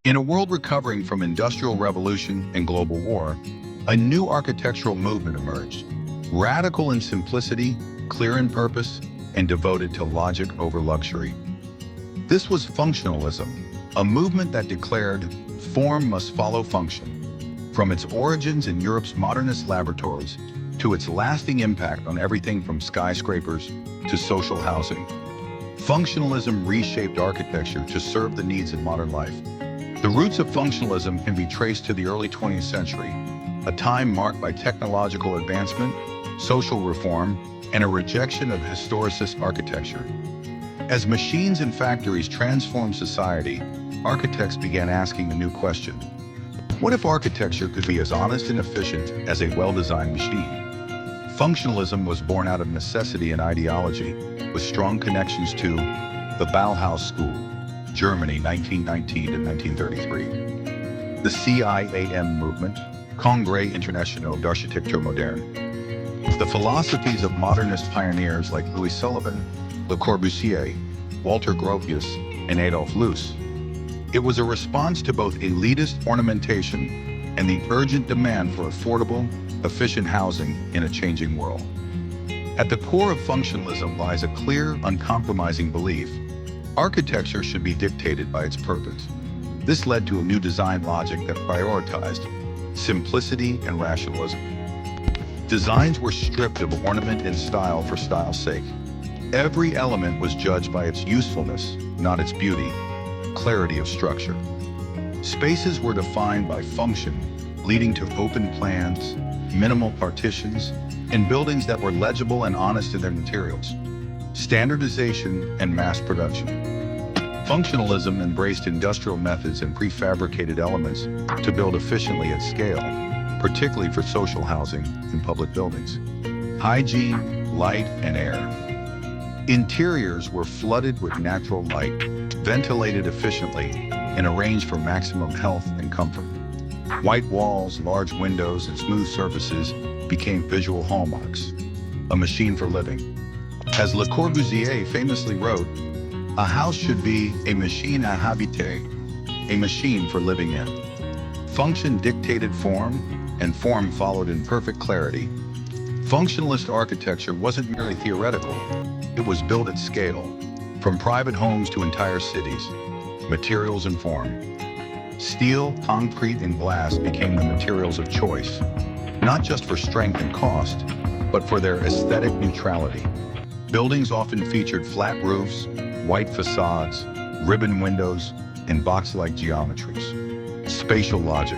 In a world recovering from industrial revolution and global war, a new architectural movement emerged, radical in simplicity, clear in purpose, and devoted to logic over luxury. This was functionalism, a movement that declared form must follow function. From its origins in Europe's modernist laboratories to its lasting impact on everything from skyscrapers to social housing, functionalism reshaped architecture to serve the needs of modern life. The roots of functionalism can be traced to the early 20th century, a time marked by technological advancement, social reform, and a rejection of historicist architecture. As machines and factories transformed society, architects began asking a new question. What if architecture could be as honest and efficient as a well-designed machine? Functionalism was born out of necessity and ideology, with strong connections to the Bauhaus school, Germany, 1919 to 1933. The CIAM movement, Congrès International d'Architecture Moderne. The philosophies of modernist pioneers like Sullivan, Le Corbusier, Walter Gropius, and Adolf Loos. It was a response to both elitist ornamentation and the urgent demand for affordable, efficient housing in a changing world. At the core of functionalism lies a clear, uncompromising belief: architecture should be dictated by its purpose. This led to a new design logic that prioritized simplicity and rationalism. Designs were stripped of ornament and style for style's sake. Every element was judged by its usefulness, not its beauty, clarity of structure. Spaces were defined by function, leading to open plans, minimal partitions, and buildings that were legible and honest in their materials. Standardization and mass production. Functionalism embraced industrial methods and prefabricated elements to build efficiently at scale, particularly for social housing and public buildings. Hygiene, light, and air. Interiors were flooded with natural light, ventilated efficiently, and arranged for maximum health and comfort. White walls, large windows, and smooth surfaces became visual hallmarks, a machine for living. As Le Corbusier famously wrote, "A house should be a machine à habiter, a machine for living in." Function dictated form, and form followed in perfect clarity. Functionalist architecture wasn't merely theoretical, it was built at scale, from private homes to entire cities. Materials and form. Steel, concrete, and glass became the materials of choice, not just for strength and cost, but for their aesthetic neutrality. Buildings often featured flat roofs, white facades, ribbon windows, and box-like geometries. Spatial logic.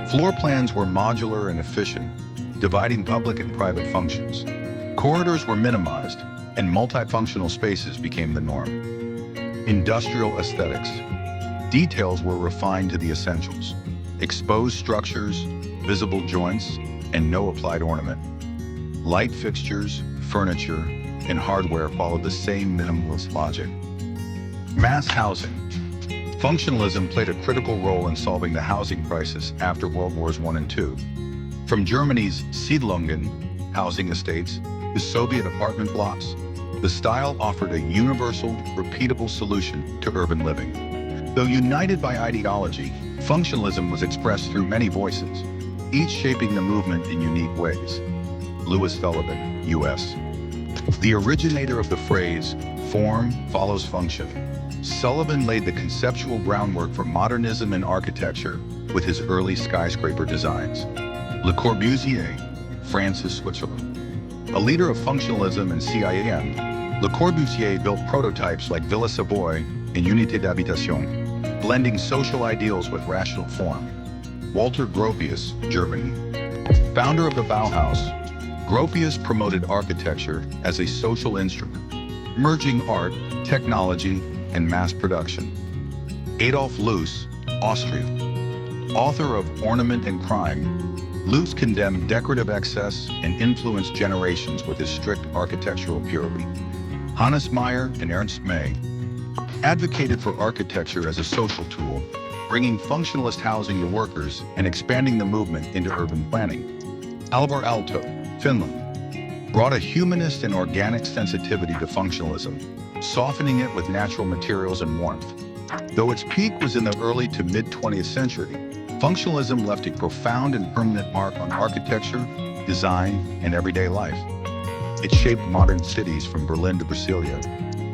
Floor plans were modular and efficient, dividing public and private functions. Corridors were minimized, and multifunctional spaces became the norm. Industrial aesthetics. Details were refined to the essentials: exposed structures, visible joints, and no applied ornament. Light fixtures, furniture, and hardware followed the same minimalist logic. Mass housing. Functionalism played a critical role in solving the housing crisis after World Wars I and II. From Germany's Siedlungen, housing estates, to Soviet apartment blocks, the style offered a universal, repeatable solution to urban living. Though united by ideology, functionalism was expressed through many voices, each shaping the movement in unique ways. Sullivan, U.S. The originator of the phrase, "form follows function," Sullivan laid the conceptual groundwork for modernism in architecture with his early skyscraper designs. Le Corbusier, Francis, Switzerland. A leader of functionalism and CIAM, Le Corbusier built prototypes like Villa Savoy and Unité d'Habitation, blending social ideals with rational form. Walter Gropius, Germany. Founder of the Bauhaus, Gropius promoted architecture as a social instrument, merging art, technology, and mass production. Adolf Loos, Austria. Author of Ornament and Crime, Loos condemned decorative excess and influenced generations with his strict architectural purity. Hannes Meyer and Ernst May advocated for architecture as a social tool, bringing functionalist housing to workers and expanding the movement into urban planning. Alvar Aalto, Finland, brought a humanist and organic sensitivity to functionalism, softening it with natural materials and warmth. Though its peak was in the early to mid-20th century, functionalism left a profound and permanent mark on architecture, design, and everyday life. It shaped modern cities from Berlin to Brasilia.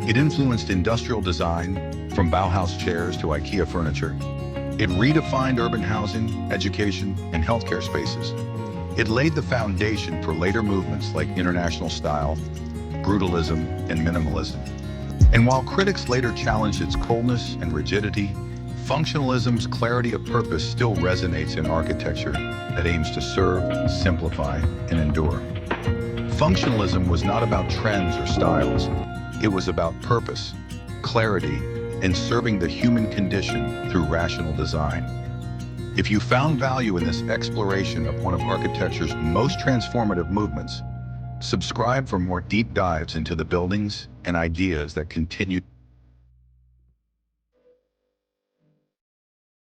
It influenced industrial design, from Bauhaus chairs to IKEA furniture. It redefined urban housing, education, and healthcare spaces. It laid the foundation for later movements like international style, brutalism, and minimalism. And while critics later challenged its coldness and rigidity, functionalism's clarity of purpose still resonates in architecture that aims to serve, simplify, and endure. Functionalism was not about trends or styles. It was about purpose, clarity, and serving the human condition through rational design. If you found value in this exploration of one of architecture's most transformative movements, subscribe for more deep dives into the buildings and ideas that continue